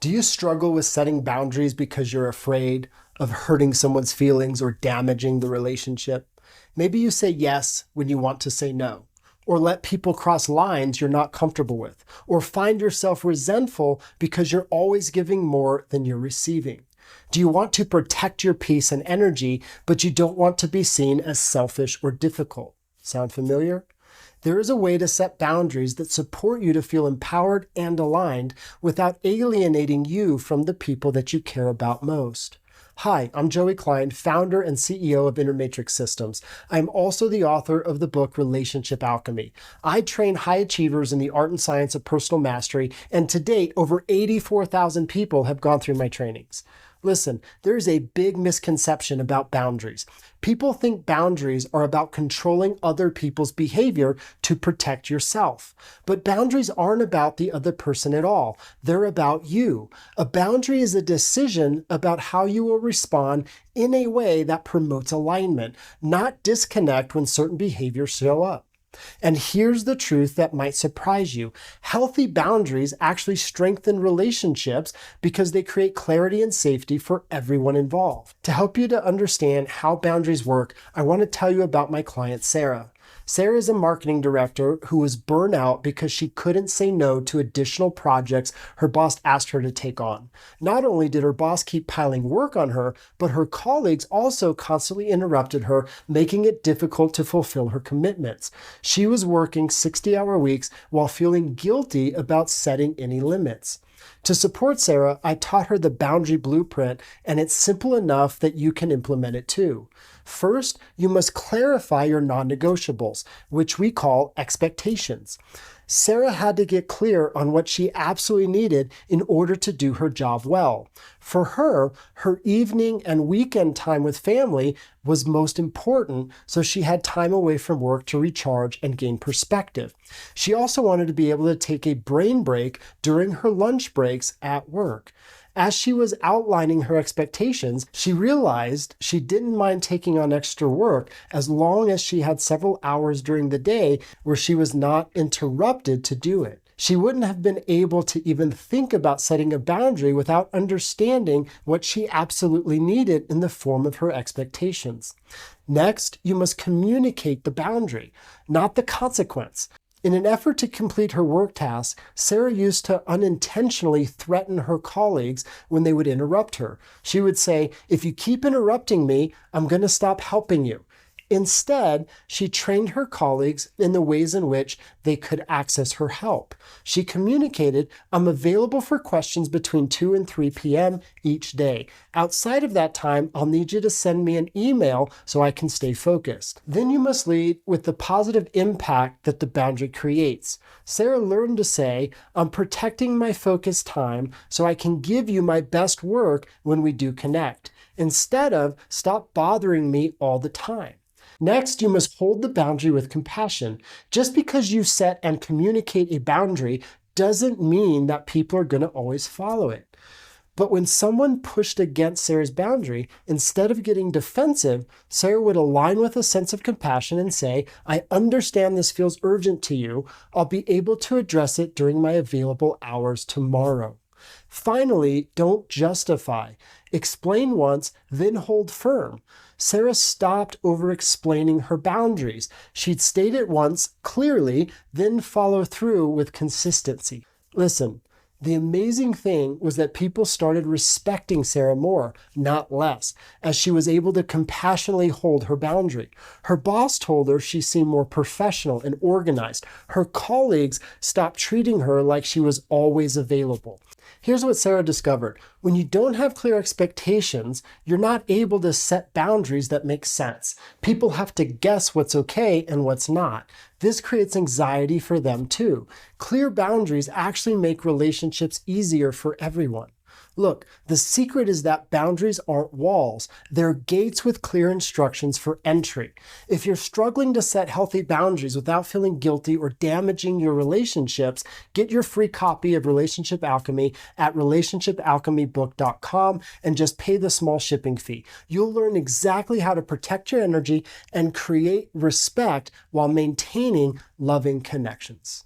Do you struggle with setting boundaries because you're afraid of hurting someone's feelings or damaging the relationship? Maybe you say yes when you want to say no, or let people cross lines you're not comfortable with, or find yourself resentful because you're always giving more than you're receiving. Do you want to protect your peace and energy, but you don't want to be seen as selfish or difficult? Sound familiar? There is a way to set boundaries that support you to feel empowered and aligned without alienating you from the people that you care about most. Hi, I'm Joey Klein, founder and CEO of Inner Matrix Systems. I'm also the author of the book Relationship Alchemy. I train high achievers in the art and science of personal mastery, and to date, over 84,000 people have gone through my trainings. Listen, there's a big misconception about boundaries. People think boundaries are about controlling other people's behavior to protect yourself. But boundaries aren't about the other person at all. They're about you. A boundary is a decision about how you will respond in a way that promotes alignment, not disconnect when certain behaviors show up. And here's the truth that might surprise you. Healthy boundaries actually strengthen relationships because they create clarity and safety for everyone involved. To help you to understand how boundaries work, I want to tell you about my client, Sarah. Sarah is a marketing director who was burnt out because she couldn't say no to additional projects her boss asked her to take on. Not only did her boss keep piling work on her, but her colleagues also constantly interrupted her, making it difficult to fulfill her commitments. She was working 60-hour weeks while feeling guilty about setting any limits. To support Sarah, I taught her the boundary blueprint, and it's simple enough that you can implement it too. First, you must clarify your non-negotiables, which we call expectations. Sarah had to get clear on what she absolutely needed in order to do her job well. For her, her evening and weekend time with family was most important, so she had time away from work to recharge and gain perspective. She also wanted to be able to take a brain break during her lunch breaks at work. As she was outlining her expectations, she realized she didn't mind taking on extra work as long as she had several hours during the day where she was not interrupted to do it. She wouldn't have been able to even think about setting a boundary without understanding what she absolutely needed in the form of her expectations. Next, you must communicate the boundary, not the consequence. In an effort to complete her work tasks, Sarah used to unintentionally threaten her colleagues when they would interrupt her. She would say, "If you keep interrupting me, I'm going to stop helping you." Instead, she trained her colleagues in the ways in which they could access her help. She communicated, "I'm available for questions between 2 and 3 p.m. each day. Outside of that time, I'll need you to send me an email so I can stay focused." Then you must lead with the positive impact that the boundary creates. Sarah learned to say, "I'm protecting my focus time so I can give you my best work when we do connect," instead of "stop bothering me all the time." Next, you must hold the boundary with compassion. Just because you set and communicate a boundary doesn't mean that people are going to always follow it. But when someone pushed against Sarah's boundary, instead of getting defensive, Sarah would align with a sense of compassion and say, "I understand this feels urgent to you. I'll be able to address it during my available hours tomorrow." Finally, don't justify. Explain once, then hold firm. Sarah stopped over-explaining her boundaries. She'd state it once clearly, then follow through with consistency. Listen, the amazing thing was that people started respecting Sarah more, not less, as she was able to compassionately hold her boundary. Her boss told her she seemed more professional and organized. Her colleagues stopped treating her like she was always available. Here's what Sarah discovered. When you don't have clear expectations, you're not able to set boundaries that make sense. People have to guess what's okay and what's not. This creates anxiety for them too. Clear boundaries actually make relationships easier for everyone. Look, the secret is that boundaries aren't walls. They're gates with clear instructions for entry. If you're struggling to set healthy boundaries without feeling guilty or damaging your relationships, get your free copy of Relationship Alchemy at relationshipalchemybook.com and just pay the small shipping fee. You'll learn exactly how to protect your energy and create respect while maintaining loving connections.